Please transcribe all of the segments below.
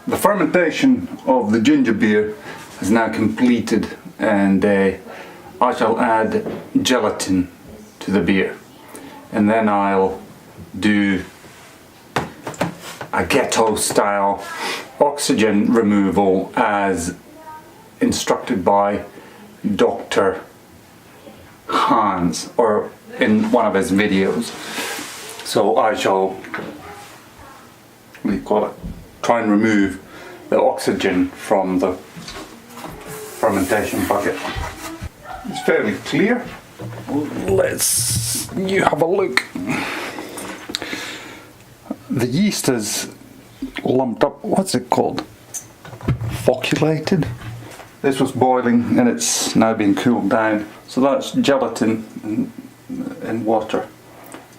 The fermentation of the ginger beer is now completed, and I shall add gelatin to the beer, and then I'll do a ghetto style oxygen removal as instructed by Dr. Hans, or in one of his videos. So I shall, what do you call it, try and remove the oxygen from the fermentation bucket. It's fairly clear. You have a look. The yeast is lumped up, what's it called? Flocculated? This was boiling and it's now been cooled down. So that's gelatin and water.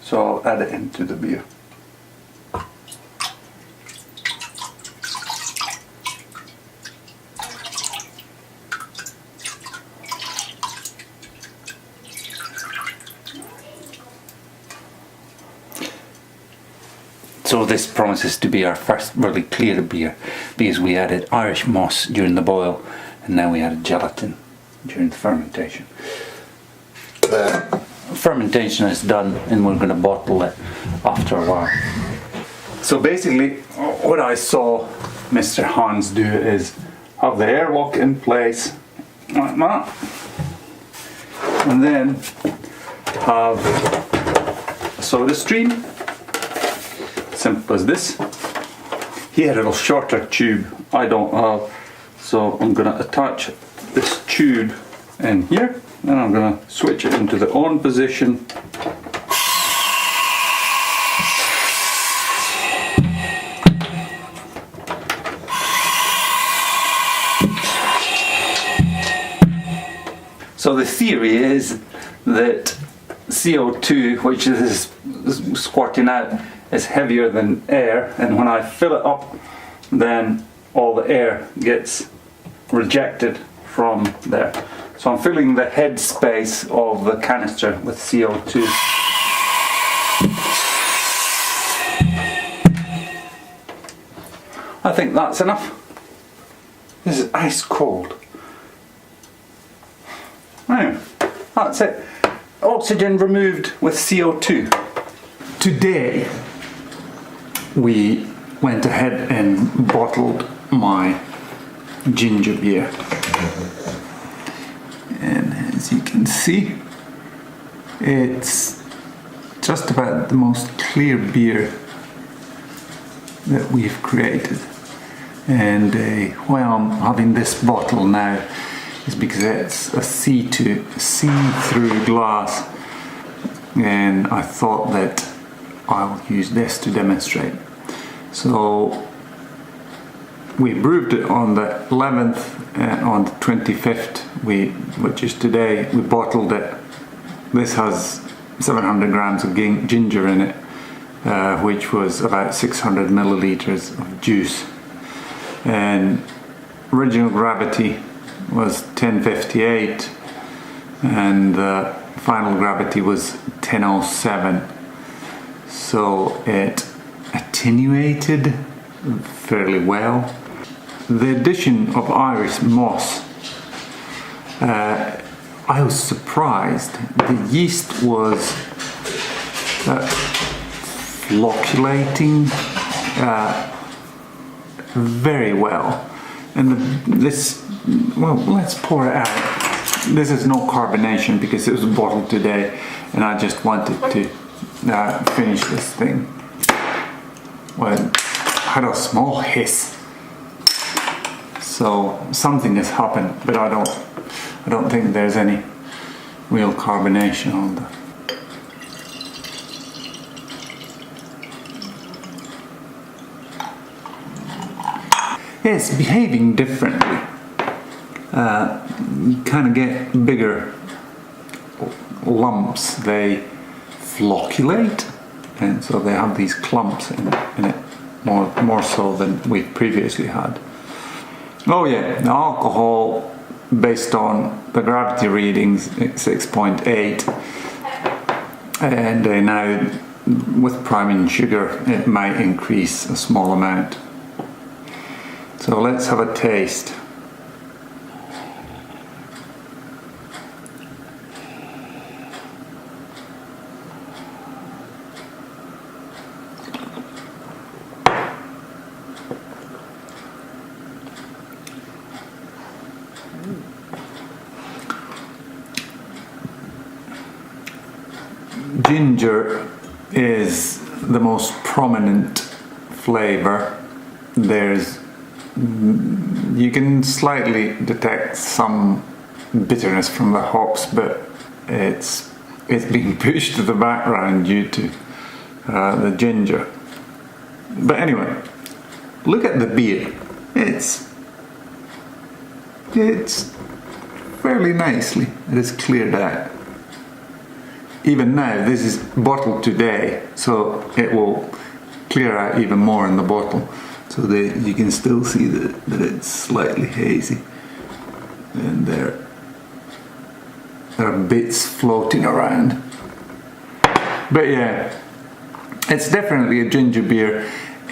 So I'll add it into the beer. So this promises to be our first really clear beer, because we added Irish moss during the boil and now we added gelatin during the fermentation. The fermentation is done and we're going to bottle it after a while. So basically what I saw Mr. Hans do is have the airlock in place like that, and then have a soda stream, simple as this. He had a little shorter tube, I don't have, so I'm going to attach this tube in here, and I'm going to switch it into the on position. So the theory is that CO2, which is squirting out, is heavier than air, and when I fill it up, then all the air gets rejected from there. So I'm filling the head space of the canister with CO2. I think that's enough. This is ice cold. Now, that's it. Oxygen removed with CO2. Today we went ahead and bottled my ginger beer, and as you can see, it's just about the most clear beer that we've created. And why I'm having this bottle now is because it's a see-through glass, and I thought that I'll use this to demonstrate. So we brewed it on the 11th and on the 25th, which is today, we bottled it. This has 700 grams of ginger in it, which was about 600 milliliters of juice. And original gravity was 1058, and the final gravity was 1007. So it attenuated fairly well. The addition of Irish moss, I was surprised. The yeast was flocculating very well, and let's pour it out. This is no carbonation because it was bottled today, and I just wanted to finish this thing. Well, I had a small hiss, so something has happened, but I don't think there's any real carbonation on the. It's behaving differently. You kind of get bigger lumps. They flocculate, and so they have these clumps in it more so than we've previously had. Oh yeah, the alcohol, based on the gravity readings, it's 6.8, and now with priming sugar it might increase a small amount. So let's have a taste. Ginger is the most prominent flavour. You can slightly detect some bitterness from the hops, but it's being pushed to the background due to the ginger. But anyway, look at the beer. It's fairly nicely. It is cleared out. Even now, this is bottled today, so it will clear out even more in the bottle. So that you can still see that it's slightly hazy. And there are bits floating around. But yeah, it's definitely a ginger beer,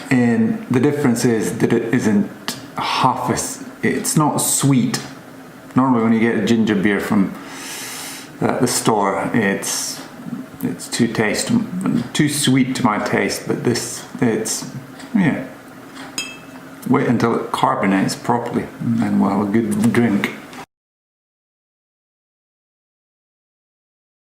and the difference is that it isn't half as, it's not sweet. Normally when you get a ginger beer from the store, it's too sweet to my taste, but this, yeah. Wait until it carbonates properly, and then we'll have a good drink.